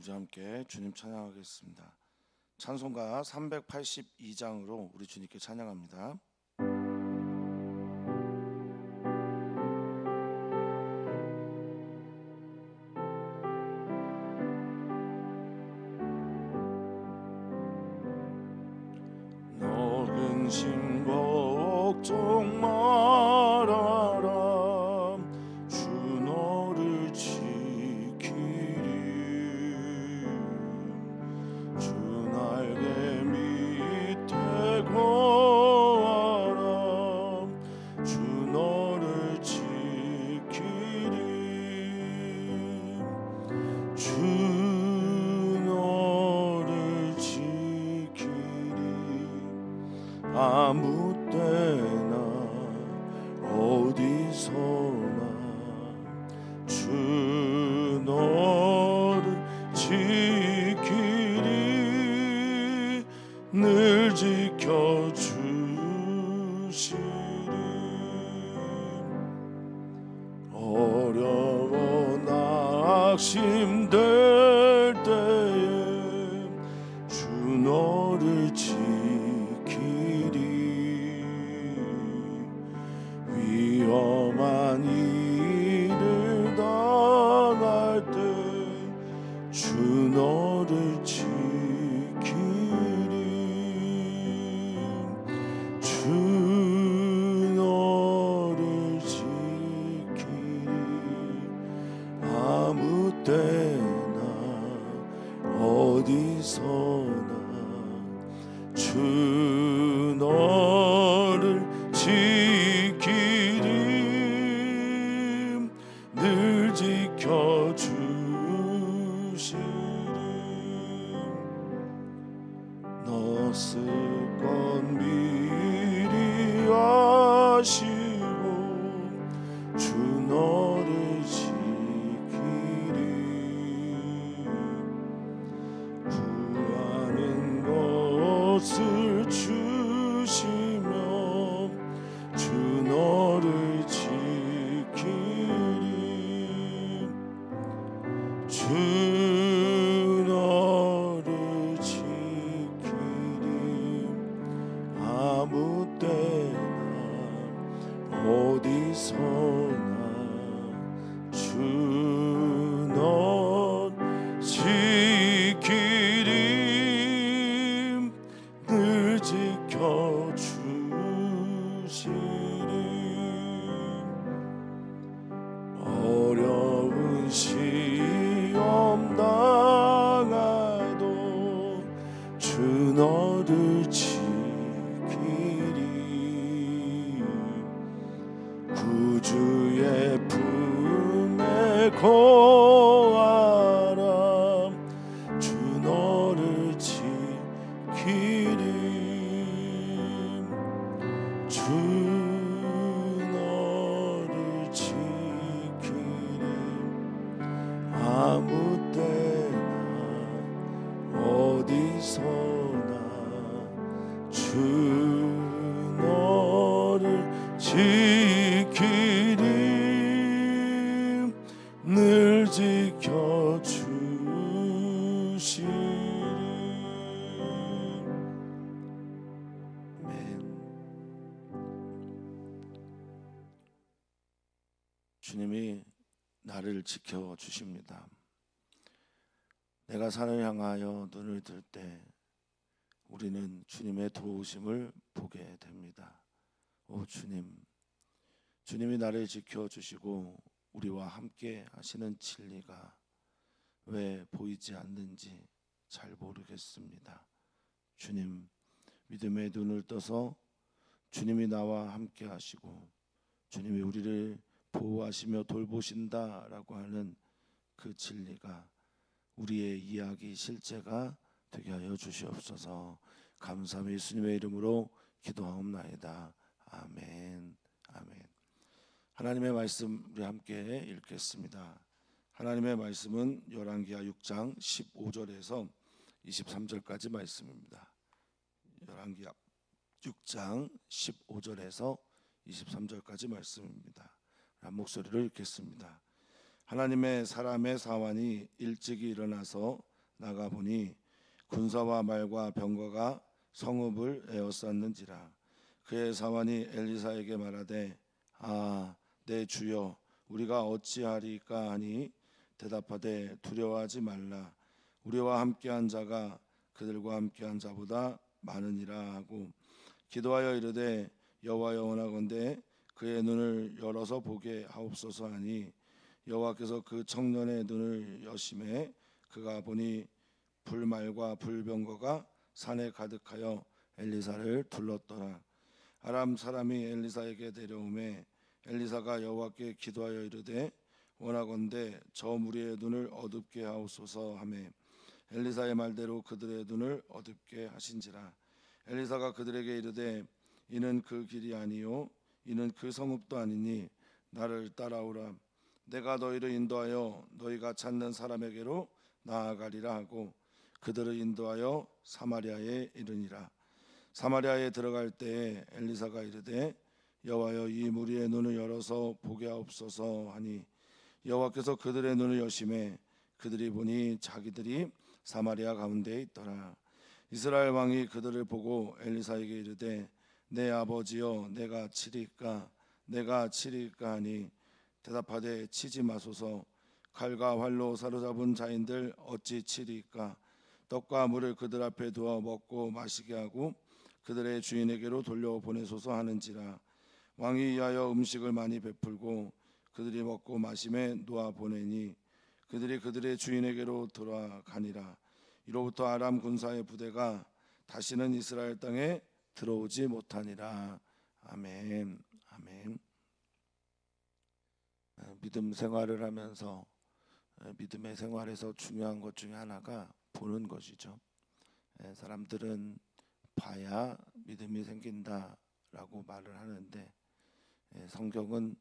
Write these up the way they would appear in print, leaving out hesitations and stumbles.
우리 함께 주님 찬양하겠습니다. 찬송가 382장으로 우리 주님께 찬양합니다. 너 근심 걱정 말아라. 주 너를 지키리. 주 날개 밑에 거하라. 주 너를 지키리. 주 너를 지키리. 아무 때나 어디서나 주 너를 지키리. 늘 지켜주시리. 어려워 낙심될 때에 주 너를 지키리. 위험한 일을 당할 때 주 너를 지키리. 주 너를 지키리. 아무 때나 어디서나 주 너를 지키리. 늘 지켜주시리. 너 쓰건 미리 아시고 주 너를 지키리. 구하는 것을 주시며 주 너를 지키리. 주 너를 지키리. 아무 때나 어디서나 주 너를 지키리. 늘 지켜주시리. 어려운 시험 당해도 주 너를 지키리. 구주의 품에 거하라. 주 너를 지키리. 주 너를 지키리. 아무 때나 어디서나 주 너를 지키리. 늘 지켜주시리. 주님이 나를 지켜주십니다. 내가 산을 향하여 눈을 들 때 우리는 주님의 도우심을 보게 됩니다. 오 주님, 주님이 나를 지켜주시고 우리와 함께 하시는 진리가 왜 보이지 않는지 잘 모르겠습니다. 주님, 믿음의 눈을 떠서 주님이 나와 함께 하시고 주님이 우리를 보호하시며 돌보신다라고 하는 그 진리가 우리의 이야기 실제가 되게 하여 주시옵소서. 감사함이 예수님의 이름으로 기도하옵나이다. 아멘. 아멘. 하나님의 말씀 우리 함께 읽겠습니다. 하나님의 말씀은 열왕기하 6장 15절에서 23절까지 말씀입니다. 열왕기하 6장 15절에서 23절까지 말씀입니다. 한 목소리를 읽겠습니다. 하나님의 사람의 사환이 일찍이 일어나서 나가 보니 군사와 말과 병거가 성읍을 에워쌌는지라. 그의 사환이 엘리사에게 말하되 내 주여 우리가 어찌하리까 하니 대답하되 두려워하지 말라. 우리와 함께한 자가 그들과 함께한 자보다 많으니라 하고 기도하여 이르되 여호와여 원하건대 그의 눈을 열어서 보게 하옵소서 하니 여호와께서 그 청년의 눈을 여심해 그가 보니 불말과 불병거가 산에 가득하여 엘리사를 둘렀더라. 아람 사람이 엘리사에게 데려오매 엘리사가 여호와께 기도하여 이르되 원하건대 저 무리의 눈을 어둡게 하옵소서 하매 엘리사의 말대로 그들의 눈을 어둡게 하신지라. 엘리사가 그들에게 이르되 이는 그 길이 아니요 이는 그 성읍도 아니니 나를 따라오라. 내가 너희를 인도하여 너희가 찾는 사람에게로 나아가리라 하고 그들을 인도하여 사마리아에 이르니라. 사마리아에 들어갈 때에 엘리사가 이르되 여호와여 이 무리의 눈을 열어서 보게 하옵소서 하니 여호와께서 그들의 눈을 여심해 그들이 보니 자기들이 사마리아 가운데에 있더라. 이스라엘 왕이 그들을 보고 엘리사에게 이르되 내 아버지여 내가 치리까 하니 대답하되 치지 마소서. 칼과 활로 사로잡은 자인들 어찌 치리까. 떡과 물을 그들 앞에 두어 먹고 마시게 하고 그들의 주인에게로 돌려보내소서 하는지라. 왕이 이하여 음식을 많이 베풀고 그들이 먹고 마심에 놓아 보내니 그들이 그들의 주인에게로 돌아가니라. 이로부터 아람 군사의 부대가 다시는 이스라엘 땅에 들어오지 못하니라. 아멘. 아멘. 믿음 생활을 하면서 믿음의 생활에서 중요한 것 중에 하나가 보는 것이죠. 사람들은 봐야 믿음이 생긴다라고 말을 하는데 성경은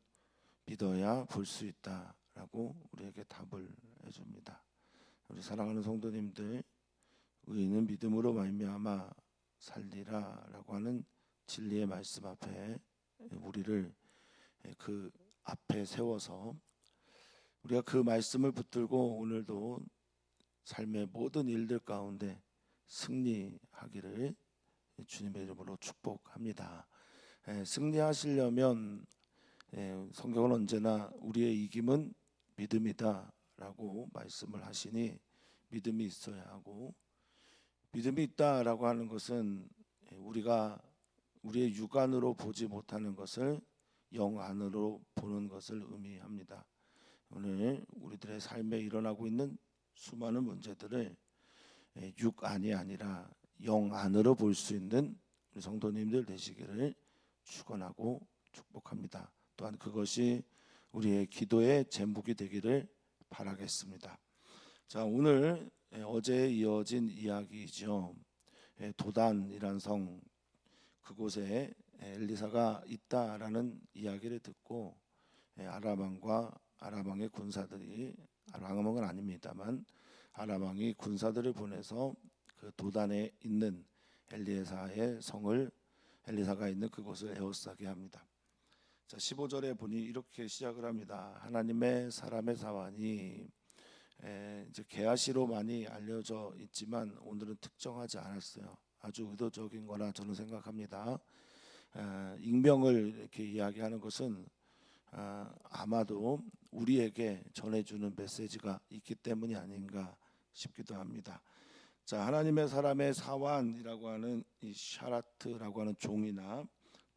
믿어야 볼 수 있다라고 우리에게 답을 해줍니다. 우리 사랑하는 성도님들, 의인은 믿음으로 말미암아 살리라라고 하는 진리의 말씀 앞에 우리를 그 앞에 세워서 우리가 그 말씀을 붙들고 오늘도 삶의 모든 일들 가운데 승리하기를 주님의 이름으로 축복합니다. 승리하시려면 성경은 언제나 우리의 이김은 믿음이다라고 말씀을 하시니 믿음이 있어야 하고, 믿음이 있다라고 하는 것은 우리가 우리의 육안으로 보지 못하는 것을 영 안으로 보는 것을 의미합니다. 오늘 우리들의 삶에 일어나고 있는 수많은 문제들을 육안이 아니라 영 안으로 볼 수 있는 우리 성도님들 되시기를 축원하고 축복합니다. 또한 그것이 우리의 기도의 제목이 되기를 바라겠습니다. 자, 오늘 어제에 이어진 이야기이죠. 도단이란 성, 그곳에 엘리사가 있다라는 이야기를 듣고 아람 왕과 아람 왕의 군사들이, 아람 왕은 아닙니다만 아람 왕이 군사들을 보내서 그 도단에 있는 엘리사의 성을, 엘리사가 있는 그곳을 에워싸게 합니다. 자, 15절에 보니 이렇게 시작을 합니다. 하나님의 사람의 사환이, 이제 게하시로 많이 알려져 있지만 오늘은 특정하지 않았어요. 아주 의도적인 거라 저는 생각합니다. 익명을 이렇게 이야기하는 것은 아마도 우리에게 전해주는 메시지가 있기 때문이 아닌가 싶기도 합니다. 자, 하나님의 사람의 사환이라고 하는 이 샤라트라고 하는 종이나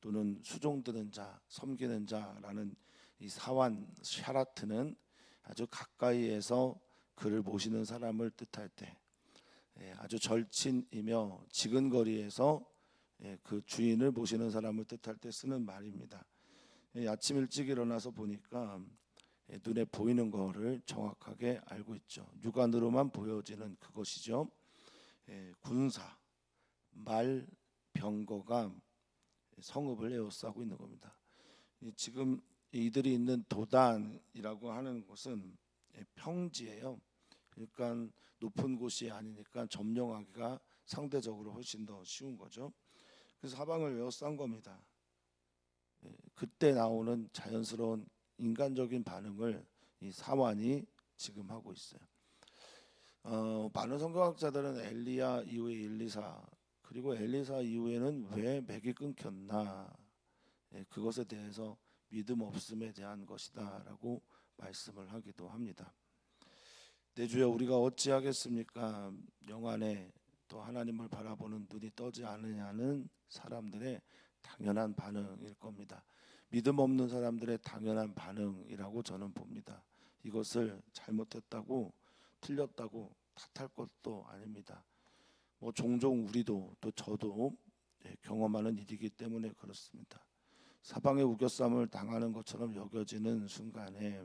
또는 수종드는 자, 섬기는 자라는 이 사환 샤라트는 아주 가까이에서 그를 모시는 사람을 뜻할 때, 아주 절친이며 지근거리에서 그 주인을 모시는 사람을 뜻할 때 쓰는 말입니다. 아침 일찍 일어나서 보니까 눈에 보이는 거를 정확하게 알고 있죠. 육안으로만 보여지는 그것이죠. 군사, 말, 병거가 성읍을 에워싸고 있는 겁니다. 지금 이들이 있는 도단이라고 하는 곳은 평지예요. 그러니까 높은 곳이 아니니까 점령하기가 상대적으로 훨씬 더 쉬운 거죠. 그래서 사방을 에워싼 겁니다. 그때 나오는 자연스러운 인간적인 반응을 이 사환이 지금 하고 있어요. 많은 성경학자들은 엘리야 이후에 엘리사, 그리고 엘리사 이후에는 왜 맥이 끊겼나, 그것에 대해서 믿음 없음에 대한 것이다라고 말씀을 하기도 합니다. 내 주여 우리가 어찌하겠습니까? 영안에 또 하나님을 바라보는 눈이 떠지 않느냐는 사람들의 당연한 반응일 겁니다. 믿음 없는 사람들의 당연한 반응이라고 저는 봅니다. 이것을 잘못했다고 틀렸다고 탓할 것도 아닙니다. 종종 우리도 또 저도 경험하는 일이기 때문에 그렇습니다. 사방에 우겨쌈을 당하는 것처럼 여겨지는 순간에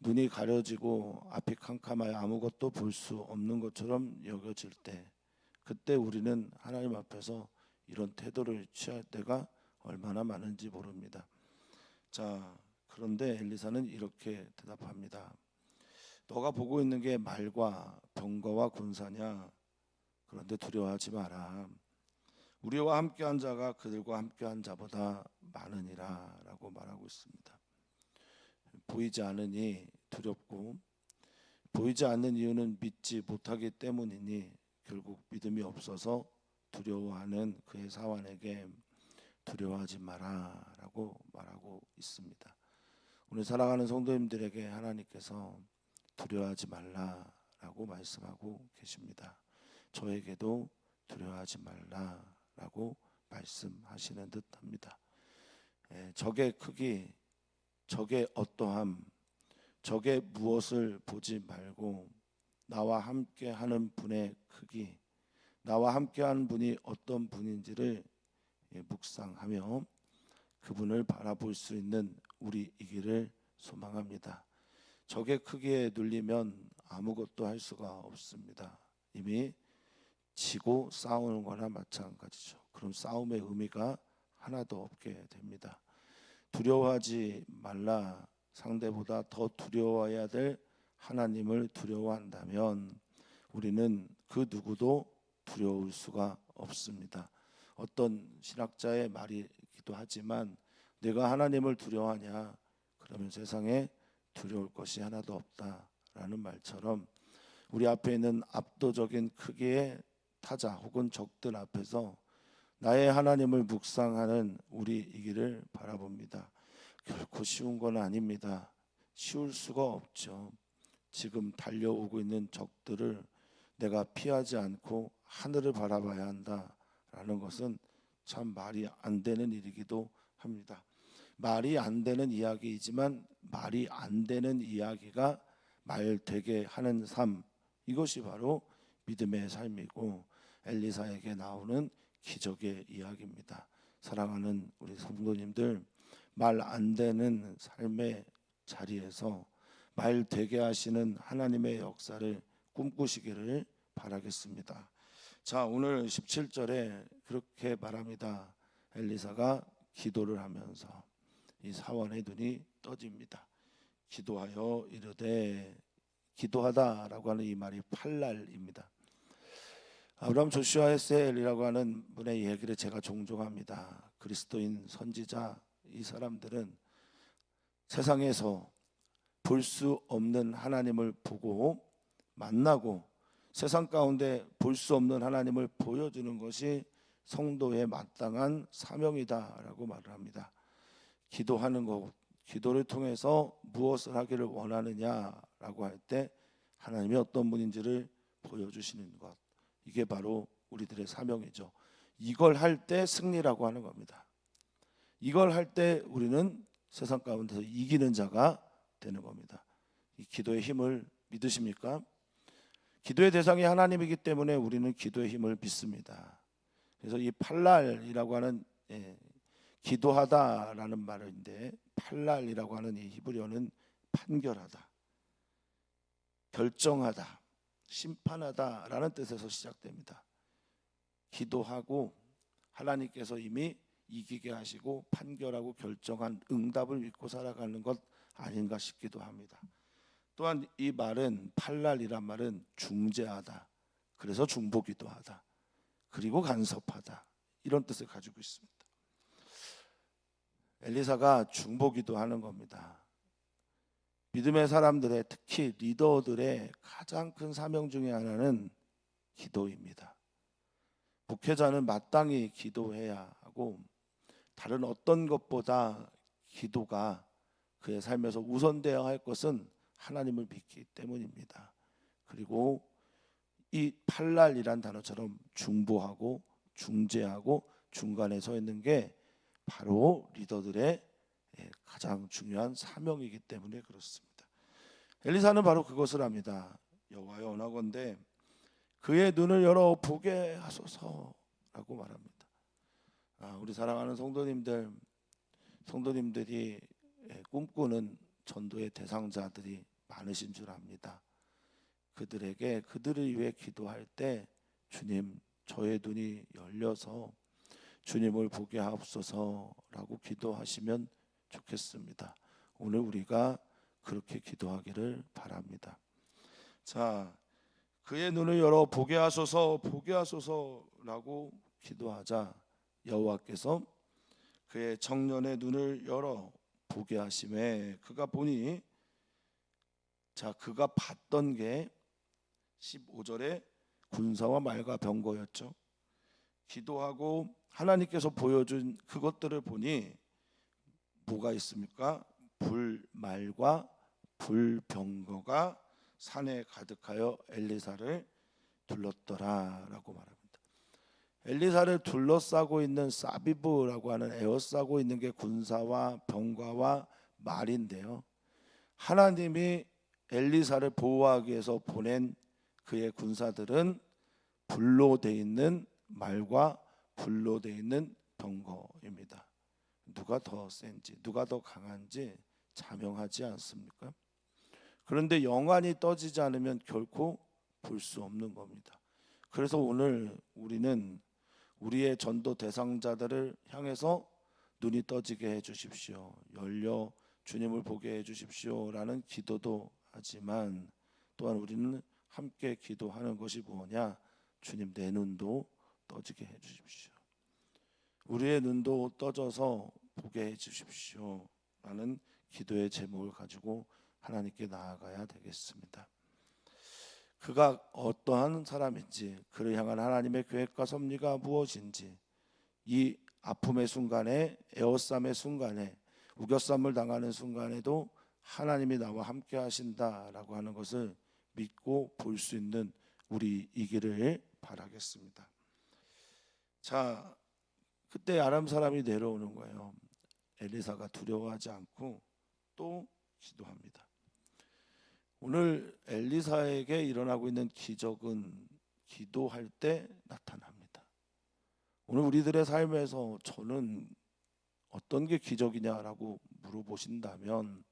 눈이 가려지고 앞이 캄캄하여 아무것도 볼 수 없는 것처럼 여겨질 때, 그때 우리는 하나님 앞에서 이런 태도를 취할 때가 얼마나 많은지 모릅니다. 자, 그런데 엘리사는 이렇게 대답합니다. 너가 보고 있는 게 말과 병거와 군사냐? 그런데 두려워하지 마라. 우리와 함께한 자가 그들과 함께한 자보다 많으니라 라고 말하고 있습니다. 보이지 않으니 두렵고, 보이지 않는 이유는 믿지 못하기 때문이니 결국 믿음이 없어서 두려워하는 그의 사환에게 두려워하지 마라 라고 말하고 있습니다. 오늘 사랑하는 성도님들에게 하나님께서 두려워하지 말라라고 말씀하고 계십니다. 저에게도 두려워하지 말라라고 말씀하시는 듯합니다. 적의 크기, 적의 어떠함, 적의 무엇을 보지 말고 나와 함께하는 분의 크기, 나와 함께하는 분이 어떤 분인지를 묵상하며 그분을 바라볼 수 있는 우리이기를 소망합니다. 적의 크기에 눌리면 아무것도 할 수가 없습니다. 이미 지고 싸우는 거나 마찬가지죠. 그럼 싸움의 의미가 하나도 없게 됩니다. 두려워하지 말라. 상대보다 더 두려워해야 될 하나님을 두려워한다면 우리는 그 누구도 두려울 수가 없습니다. 어떤 신학자의 말이기도 하지만 내가 하나님을 두려워하냐? 그러면 세상에 두려울 것이 하나도 없다라는 말처럼 우리 앞에 있는 압도적인 크기의 타자 혹은 적들 앞에서 나의 하나님을 묵상하는 우리이기를 바라봅니다. 결코 쉬운 건 아닙니다. 쉬울 수가 없죠. 지금 달려오고 있는 적들을 내가 피하지 않고 하늘을 바라봐야 한다라는 것은 참 말이 안 되는 일이기도 합니다. 말이 안 되는 이야기이지만 말이 안 되는 이야기가 말 되게 하는 삶, 이것이 바로 믿음의 삶이고 엘리사에게 나오는 기적의 이야기입니다. 사랑하는 우리 성도님들, 말 안 되는 삶의 자리에서 말 되게 하시는 하나님의 역사를 꿈꾸시기를 바라겠습니다. 자, 오늘 17절에 그렇게 말합니다. 엘리사가 기도를 하면서 이 사원의 눈이 떠집니다. 기도하여 이르되, 기도하다라고 하는 이 말이 팔랄입니다. 아브라함 조슈아 헤셀이라고 하는 분의 얘기를 제가 종종 합니다. 그리스도인 선지자, 이 사람들은 세상에서 볼 수 없는 하나님을 보고 만나고 세상 가운데 볼 수 없는 하나님을 보여주는 것이 성도의 마땅한 사명이다라고 말을 합니다. 기도하는 것, 기도를 통해서 무엇을 하기를 원하느냐라고 할 때 하나님이 어떤 분인지를 보여주시는 것, 이게 바로 우리들의 사명이죠. 이걸 할 때 승리라고 하는 겁니다. 이걸 할 때 우리는 세상 가운데서 이기는 자가 되는 겁니다. 이 기도의 힘을 믿으십니까? 기도의 대상이 하나님이기 때문에 우리는 기도의 힘을 믿습니다. 그래서 이 팔랄이라고 하는 기도하다라는 말인데, 팔랄이라고 하는 이 히브리어는 판결하다, 결정하다, 심판하다라는 뜻에서 시작됩니다. 기도하고 하나님께서 이미 이기게 하시고 판결하고 결정한 응답을 믿고 살아가는 것 아닌가 싶기도 합니다. 또한 이 말은, 팔랄이란 말은 중재하다, 그래서 중보기도 하다, 그리고 간섭하다, 이런 뜻을 가지고 있습니다. 엘리사가 중보기도 하는 겁니다. 믿음의 사람들의, 특히 리더들의 가장 큰 사명 중에 하나는 기도입니다. 목회자는 마땅히 기도해야 하고 다른 어떤 것보다 기도가 그의 삶에서 우선되어야 할 것은 하나님을 믿기 때문입니다. 그리고 이 팔랄이란 단어처럼 중보하고 중재하고 중간에 서 있는 게 바로 리더들의 가장 중요한 사명이기 때문에 그렇습니다. 엘리사는 바로 그것을 합니다. 여호와여 원하건대 그의 눈을 열어 보게 하소서라고 말합니다. 우리 사랑하는 성도님들이 꿈꾸는 전도의 대상자들이 많으신 줄 압니다. 그들을 위해 기도할 때 주님, 저의 눈이 열려서 주님을 보게 하옵소서라고 기도하시면 좋겠습니다. 오늘 우리가 그렇게 기도하기를 바랍니다. 자, 그의 눈을 열어 보게 하소서라고 기도하자 여호와께서 그의 청년의 눈을 열어 보게 하심에 그가 보니, 그가 봤던 게 15절에 군사와 말과 병거였죠. 기도하고 하나님께서 보여준 그것들을 보니 뭐가 있습니까? 불말과 불병거가 산에 가득하여 엘리사를 둘렀더라라고 말합니다. 엘리사를 둘러싸고 있는 사비브라고 하는 에워싸고 있는 게 군사와 병과와 말인데요. 하나님이 엘리사를 보호하기 위해서 보낸 그의 군사들은 불로 돼 있는 말과 불로 돼 있는 병거입니다. 누가 더 센지, 누가 더 강한지 자명하지 않습니까? 그런데 영안이 떠지지 않으면 결코 볼 수 없는 겁니다. 그래서 오늘 우리는 우리의 전도 대상자들을 향해서 눈이 떠지게 해주십시오, 열려 주님을 보게 해주십시오라는 기도도 하지만 또한 우리는 함께 기도하는 것이 뭐냐? 주님, 내 눈도 떠지게 해주십시오. 우리의 눈도 떠져서 보게 해주십시오 라는 기도의 제목을 가지고 하나님께 나아가야 되겠습니다. 그가 어떠한 사람인지, 그를 향한 하나님의 계획과 섭리가 무엇인지, 이 아픔의 순간에, 에워쌈의 순간에, 우겨쌈을 당하는 순간에도 하나님이 나와 함께 하신다라고 하는 것을 믿고 볼 수 있는 우리이기를 바라겠습니다. 자, 그때 아람 사람이 내려오는 거예요. 엘리사가 두려워하지 않고 또 기도합니다. 오늘 엘리사에게 일어나고 있는 기적은 기도할 때 나타납니다. 오늘 우리들의 삶에서 저는 어떤 게 기적이냐라고 물어보신다면,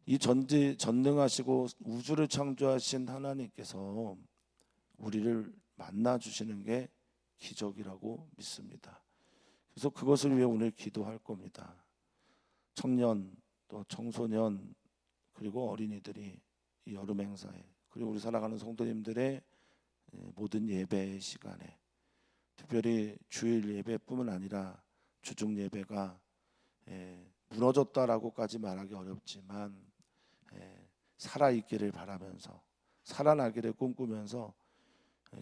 이 전능하시고 우주를 창조하신 하나님께서 우리를 만나 주시는 게 기적이라고 믿습니다. 그래서 그것을 위해 오늘 기도할 겁니다. 청년, 또 청소년, 그리고 어린이들이 이 여름 행사에, 그리고 우리 살아가는 성도님들의 모든 예배 시간에, 특별히 주일 예배뿐만 아니라 주중 예배가 무너졌다라고까지 말하기 어렵지만 살아있기를 바라면서, 살아나기를 꿈꾸면서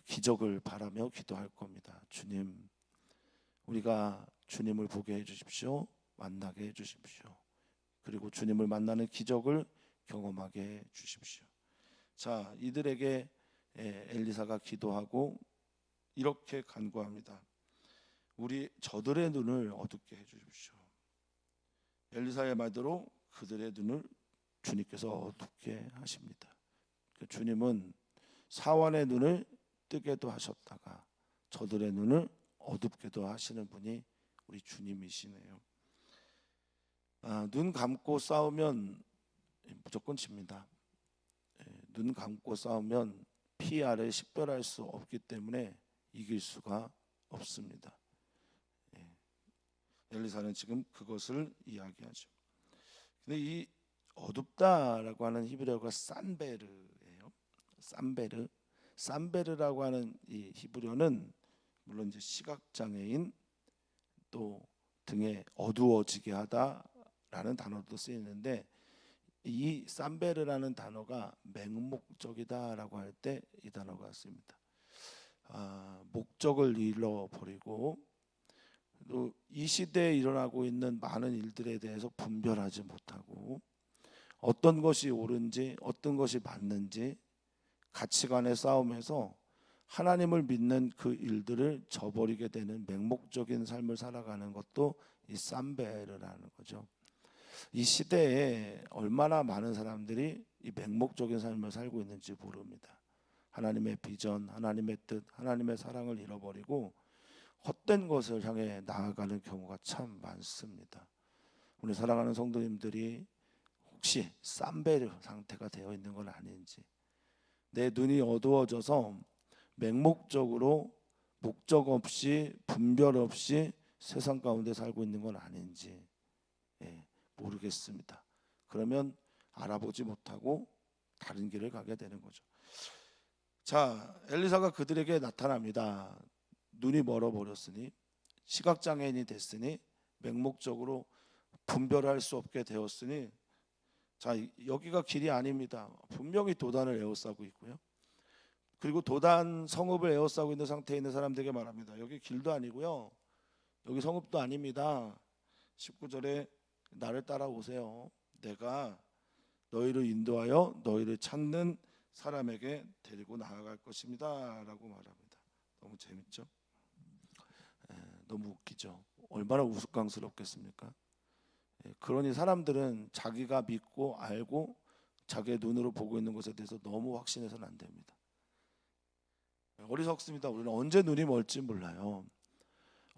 기적을 바라며 기도할 겁니다. 주님, 우리가 주님을 보게 해주십시오, 만나게 해주십시오. 그리고 주님을 만나는 기적을 경험하게 해주십시오. 자, 이들에게 엘리사가 기도하고 이렇게 간구합니다. 저들의 눈을 어둡게 해주십시오. 엘리사의 말대로 그들의 눈을 주님께서 어둡게 하십니다. 주님은 사원의 눈을 뜨게도 하셨다가 저들의 눈을 어둡게도 하시는 분이 우리 주님이시네요. 눈 감고 싸우면 무조건 집니다. 눈 감고 싸우면 피아를 식별할 수 없기 때문에 이길 수가 없습니다. 엘리사는 지금 그것을 이야기하죠. 근데 이 어둡다라고 하는 히브리어가 산베르예요. 산베르라고 하는 이 히브리어는 물론 이제 시각장애인, 또 등에 어두워지게 하다라는 단어도 쓰이는데, 이 삼베르라는 단어가 맹목적이다라고 할 때 이 단어가 쓰입니다. 목적을 잃어버리고 또 이 시대에 일어나고 있는 많은 일들에 대해서 분별하지 못하고 어떤 것이 옳은지 어떤 것이 맞는지 가치관의 싸움에서 하나님을 믿는 그 일들을 저버리게 되는 맹목적인 삶을 살아가는 것도 이 삼베르라는 거죠. 이 시대에 얼마나 많은 사람들이 이 맹목적인 삶을 살고 있는지 모릅니다. 하나님의 비전, 하나님의 뜻, 하나님의 사랑을 잃어버리고 헛된 것을 향해 나아가는 경우가 참 많습니다. 우리 사랑하는 성도님들이 혹시 삼베르 상태가 되어 있는 건 아닌지, 내 눈이 어두워져서 맹목적으로 목적 없이 분별 없이 세상 가운데 살고 있는 건 아닌지 모르겠습니다. 그러면 알아보지 못하고 다른 길을 가게 되는 거죠. 자, 엘리사가 그들에게 나타납니다. 눈이 멀어버렸으니, 시각장애인이 됐으니, 맹목적으로 분별할 수 없게 되었으니, 자, 여기가 길이 아닙니다. 분명히 도단을 에워싸고 있고요. 그리고 도단 성읍을 에워싸고 있는 상태에 있는 사람들에게 말합니다. 여기 길도 아니고요, 여기 성읍도 아닙니다. 19절에 나를 따라오세요. 내가 너희를 인도하여 너희를 찾는 사람에게 데리고 나아갈 것입니다 라고 말합니다. 너무 재밌죠? 너무 웃기죠? 얼마나 우스꽝스럽겠습니까? 그러니 사람들은 자기가 믿고 알고 자기의 눈으로 보고 있는 것에 대해서 너무 확신해서는 안 됩니다. 어리석습니다. 우리는 언제 눈이 멀지 몰라요.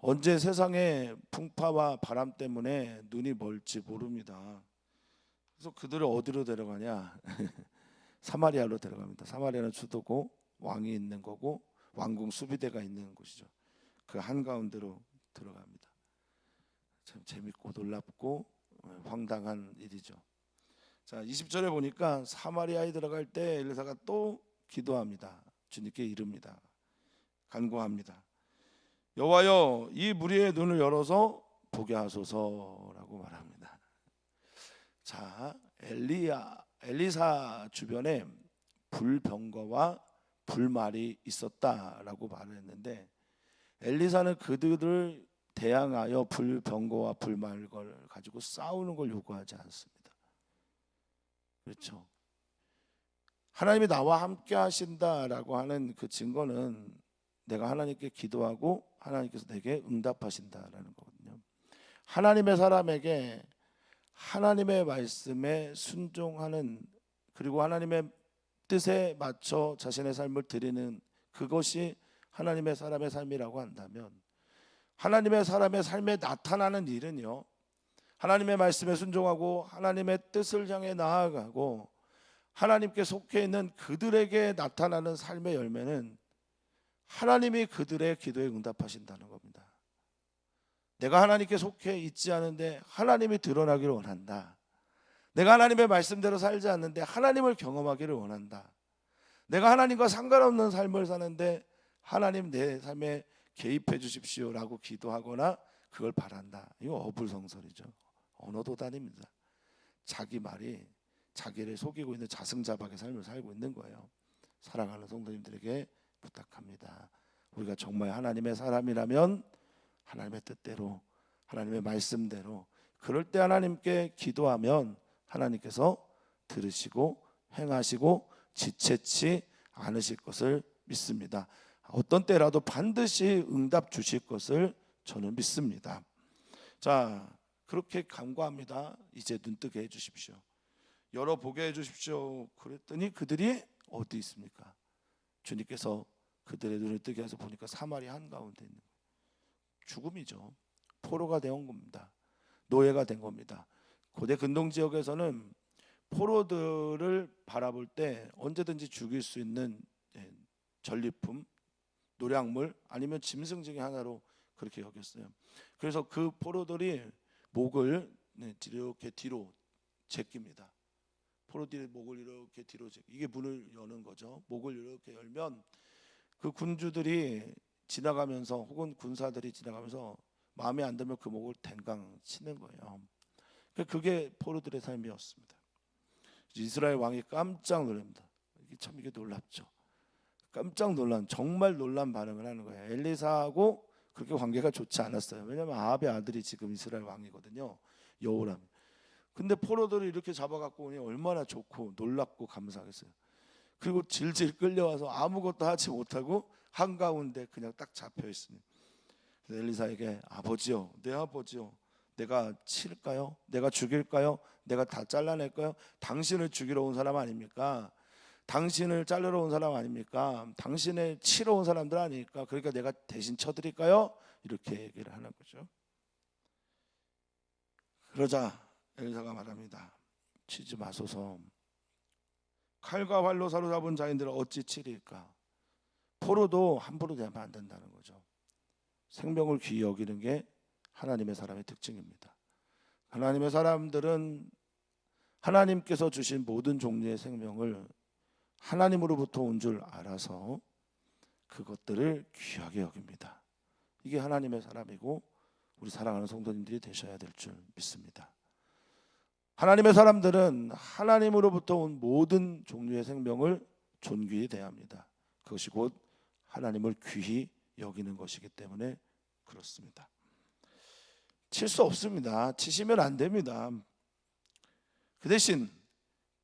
언제 세상의 풍파와 바람 때문에 눈이 멀지 모릅니다. 그래서 그들을 어디로 데려가냐? 사마리아로 데려갑니다. 사마리아는 수도고 왕이 있는 거고 왕궁 수비대가 있는 곳이죠. 그 한가운데로 들어갑니다. 참 재밌고 놀랍고 황당한 일이죠. 자, 20절에 보니까 사마리아에 들어갈 때 엘리사가 또 기도합니다. 주님께 이릅니다. 간구합니다. 여호와여, 이 무리의 눈을 열어서 보게 하소서라고 말합니다. 자, 엘리사 주변에 불병거와 불말이 있었다라고 말을 했는데, 엘리사는 그들을 대항하여 불병거와 불말을 가지고 싸우는 걸 요구하지 않습니다. 그렇죠? 하나님이 나와 함께 하신다라고 하는 그 증거는 내가 하나님께 기도하고 하나님께서 내게 응답하신다라는 거거든요. 하나님의 사람에게 하나님의 말씀에 순종하는, 그리고 하나님의 뜻에 맞춰 자신의 삶을 드리는 그것이 하나님의 사람의 삶이라고 한다면, 하나님의 사람의 삶에 나타나는 일은요, 하나님의 말씀에 순종하고 하나님의 뜻을 향해 나아가고 하나님께 속해 있는 그들에게 나타나는 삶의 열매는 하나님이 그들의 기도에 응답하신다는 겁니다. 내가 하나님께 속해 있지 않은데 하나님이 드러나기를 원한다. 내가 하나님의 말씀대로 살지 않는데 하나님을 경험하기를 원한다. 내가 하나님과 상관없는 삶을 사는데 하나님 내 삶에 개입해 주십시오라고 기도하거나 그걸 바란다. 이거 어불성설이죠. 언어도단입니다. 자기 말이 자기를 속이고 있는 자승자박의 삶을 살고 있는 거예요. 사랑하는 성도님들에게 부탁합니다. 우리가 정말 하나님의 사람이라면 하나님의 뜻대로, 하나님의 말씀대로, 그럴 때 하나님께 기도하면 하나님께서 들으시고 행하시고 지체치 않으실 것을 믿습니다. 어떤 때라도 반드시 응답 주실 것을 저는 믿습니다. 자, 그렇게 간구합니다. 이제 눈뜨게 해주십시오. 열어보게 해주십시오. 그랬더니 그들이 어디 있습니까? 주님께서 그들의 눈을 뜨게 해서 보니까 사마리아 한가운데 있는 거예요. 죽음이죠. 포로가 된 겁니다. 노예가 된 겁니다. 고대 근동 지역에서는 포로들을 바라볼 때 언제든지 죽일 수 있는 전리품, 노량물 아니면 짐승 중에 하나로 그렇게 여겼어요. 그래서 그 포로들이 목을 이렇게 뒤로 제낍니다. 포로들이 목을 이렇게 뒤로 제끼, 이게 문을 여는 거죠. 목을 이렇게 열면 그 군주들이 지나가면서 혹은 군사들이 지나가면서 마음에 안 들면 그 목을 댕강 치는 거예요. 그게 포로들의 삶이었습니다. 이스라엘 왕이 깜짝 놀랍니다. 이게 놀랍죠. 깜짝 놀란, 정말 놀란 반응을 하는 거예요. 엘리사하고 그렇게 관계가 좋지 않았어요. 왜냐하면 아합의 아들이 지금 이스라엘 왕이거든요, 여호람. 근데 포로들을 이렇게 잡아갖고 오니 얼마나 좋고 놀랍고 감사하겠어요. 그리고 질질 끌려와서 아무것도 하지 못하고 한가운데 그냥 딱 잡혀 있습니다. 엘리사에게 아버지요, 내 아버지요, 내가 칠까요? 내가 죽일까요? 내가 다 잘라낼까요? 당신을 죽이러 온 사람 아닙니까? 당신을 자르러 온 사람 아닙니까? 당신을 치러 온 사람들 아닙니까? 그러니까 내가 대신 쳐드릴까요? 이렇게 얘기를 하는 거죠. 그러자 엘리사가 말합니다. 치지 마소서. 칼과 활로 사로잡은 자인들을 어찌 치리까? 포로도 함부로 대하면 안 된다는 거죠. 생명을 귀히 여기는 게 하나님의 사람의 특징입니다. 하나님의 사람들은 하나님께서 주신 모든 종류의 생명을 하나님으로부터 온 줄 알아서 그것들을 귀하게 여깁니다. 이게 하나님의 사람이고 우리 사랑하는 성도님들이 되셔야 될 줄 믿습니다. 하나님의 사람들은 하나님으로부터 온 모든 종류의 생명을 존귀히 대합니다. 그것이 곧 하나님을 귀히 여기는 것이기 때문에 그렇습니다. 칠 수 없습니다. 치시면 안 됩니다. 그 대신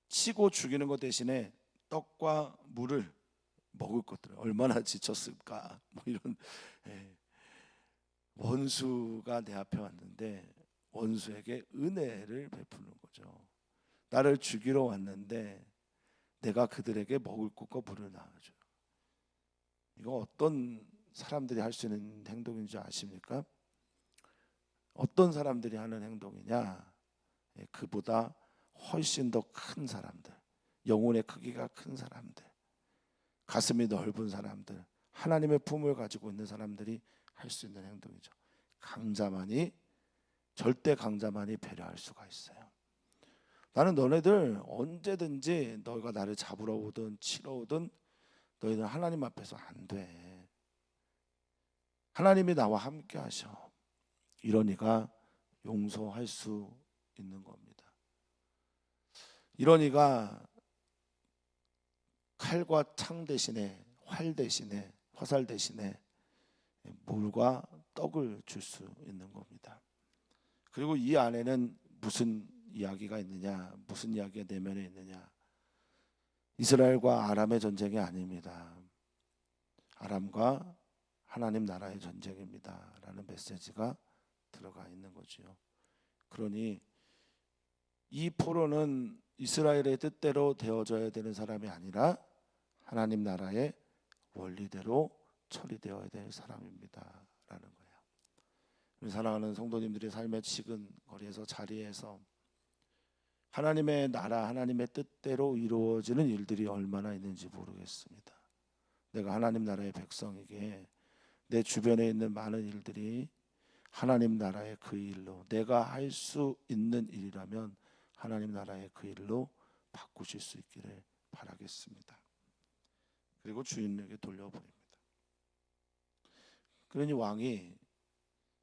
치고 죽이는 것 대신에 떡과 물을 먹을 것들, 얼마나 지쳤을까, 뭐 이런. 원수가 내 앞에 왔는데 원수에게 은혜를 베푸는 거죠. 나를 죽이러 왔는데 내가 그들에게 먹을 것과 물을 나눠줘요. 이거 어떤 사람들이 할 수 있는 행동인지 아십니까? 어떤 사람들이 하는 행동이냐? 그보다 훨씬 더 큰 사람들, 영혼의 크기가 큰 사람들, 가슴이 넓은 사람들, 하나님의 품을 가지고 있는 사람들이 할 수 있는 행동이죠. 강자만이, 절대 강자만이 배려할 수가 있어요. 나는 너네들 언제든지 너희가 나를 잡으러 오든 치러 오든 너희는 하나님 앞에서 안 돼. 하나님이 나와 함께 하셔. 이러니가 용서할 수 있는 겁니다. 이러니가 칼과 창 대신에, 활 대신에, 화살 대신에 물과 떡을 줄 수 있는 겁니다. 그리고 이 안에는 무슨 이야기가 있느냐, 무슨 이야기가 내면에 있느냐? 이스라엘과 아람의 전쟁이 아닙니다. 아람과 하나님 나라의 전쟁입니다 라는 메시지가 들어가 있는 거지요. 그러니 이 포로는 이스라엘의 뜻대로 되어져야 되는 사람이 아니라 하나님 나라의 원리대로 처리되어야 될 사람입니다 라는 거예요. 우리 사랑하는 성도님들의 삶의 시근거리에서, 자리에서 하나님의 나라, 하나님의 뜻대로 이루어지는 일들이 얼마나 있는지 모르겠습니다. 내가 하나님 나라의 백성이기에 내 주변에 있는 많은 일들이 하나님 나라의 그 일로, 내가 할 수 있는 일이라면 하나님 나라의 그 일로 바꾸실 수 있기를 바라겠습니다. 그리고 주인에게 돌려버립니다. 그러니 왕이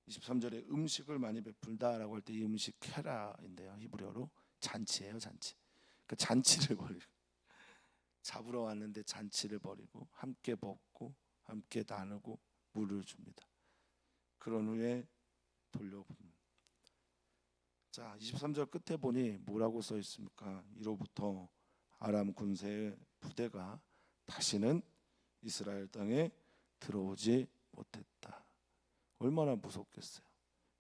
23절에 음식을 많이 베풀다라고 할 때 이 음식 케라인데요, 히브리어로 잔치예요, 잔치. 그 잔치를 버리고, 잡으러 왔는데 잔치를 버리고 함께 먹고 함께 나누고 물을 줍니다. 그런 후에 돌려봅니다. 자, 23절 끝에 보니 뭐라고 써 있습니까? 이로부터 아람 군대의 부대가 다시는 이스라엘 땅에 들어오지 못했다. 얼마나 무섭겠어요.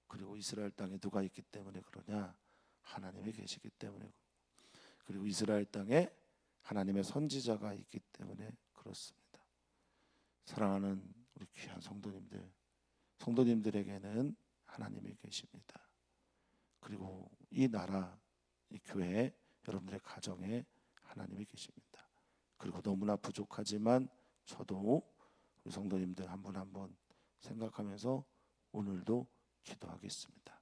그리고 이스라엘 땅에 누가 있기 때문에 그러냐? 하나님이 계시기 때문에. 그리고 이스라엘 땅에 하나님의 선지자가 있기 때문에 그렇습니다. 사랑하는 우리 귀한 성도님들, 성도님들에게는 하나님이 계십니다. 그리고 이 나라, 이 교회, 여러분들의 가정에 하나님이 계십니다. 그리고 너무나 부족하지만 저도 우리 성도님들 한 분 한 분 생각하면서 오늘도 기도하겠습니다.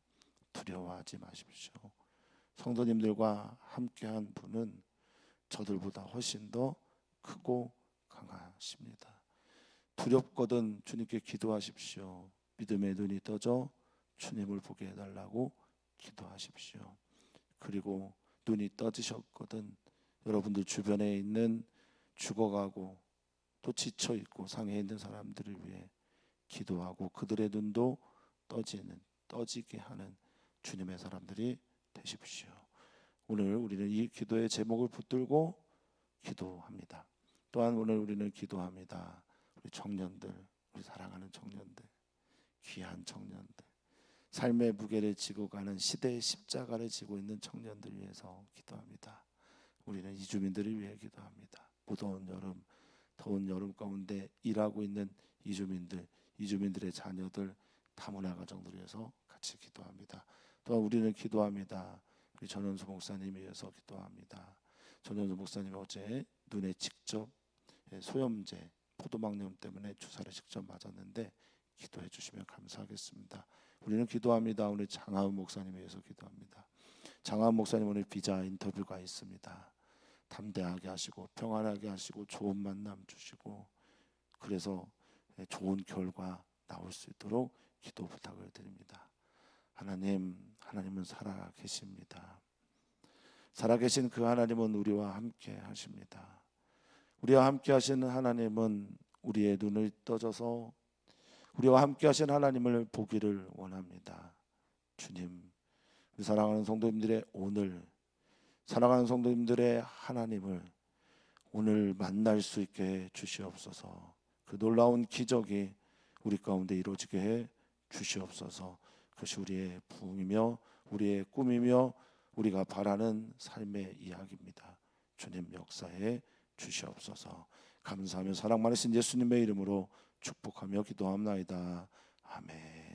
두려워하지 마십시오. 성도님들과 함께한 분은 저들보다 훨씬 더 크고 강하십니다. 두렵거든 주님께 기도하십시오. 믿음의 눈이 떠져 주님을 보게 해달라고 기도하십시오. 그리고 눈이 떠지셨거든 여러분들 주변에 있는 죽어가고 또 지쳐있고 상해 있는 사람들을 위해 기도하고 그들의 눈도 떠지게 하는 주님의 사람들이 되십시오. 오늘 우리는 이 기도의 제목을 붙들고 기도합니다. 또한 오늘 우리는 기도합니다. 우리 청년들, 우리 사랑하는 청년들, 귀한 청년들, 삶의 무게를 지고 가는 시대의 십자가를 지고 있는 청년들 위해서 기도합니다. 우리는 이주민들을 위해 기도합니다. 무더운 여름, 더운 여름 가운데 일하고 있는 이주민들의 자녀들, 다문화 가정들 위해서 같이 기도합니다. 또한 우리는 기도합니다. 우리 전현수 목사님 위해서 기도합니다. 전현수 목사님 어제 눈에 직접 소염제, 포도막염 때문에 주사를 직접 맞았는데 기도해 주시면 감사하겠습니다. 우리는 기도합니다. 우리 장하은 목사님 위해서 기도합니다. 장하은 목사님 오늘 비자 인터뷰가 있습니다. 담대하게 하시고 평안하게 하시고 좋은 만남 주시고 그래서 좋은 결과 나올 수 있도록 기도 부탁을 드립니다. 하나님은 살아계십니다. 살아계신 그 하나님은 우리와 함께 하십니다. 우리와 함께 하시는 하나님은 우리의 눈을 떠져서 우리와 함께 하신 하나님을 보기를 원합니다. 주님, 우리 사랑하는 성도님들의 오늘, 사랑하는 성도님들의 하나님을 오늘 만날 수 있게 해 주시옵소서. 그 놀라운 기적이 우리 가운데 이루어지게 해 주시옵소서. 그것이 우리의 부흥이며 우리의 꿈이며 우리가 바라는 삶의 이야기입니다. 주님 역사해 주시옵소서. 감사하며 사랑 많으신 예수님의 이름으로 축복하며 기도합나이다. 아멘.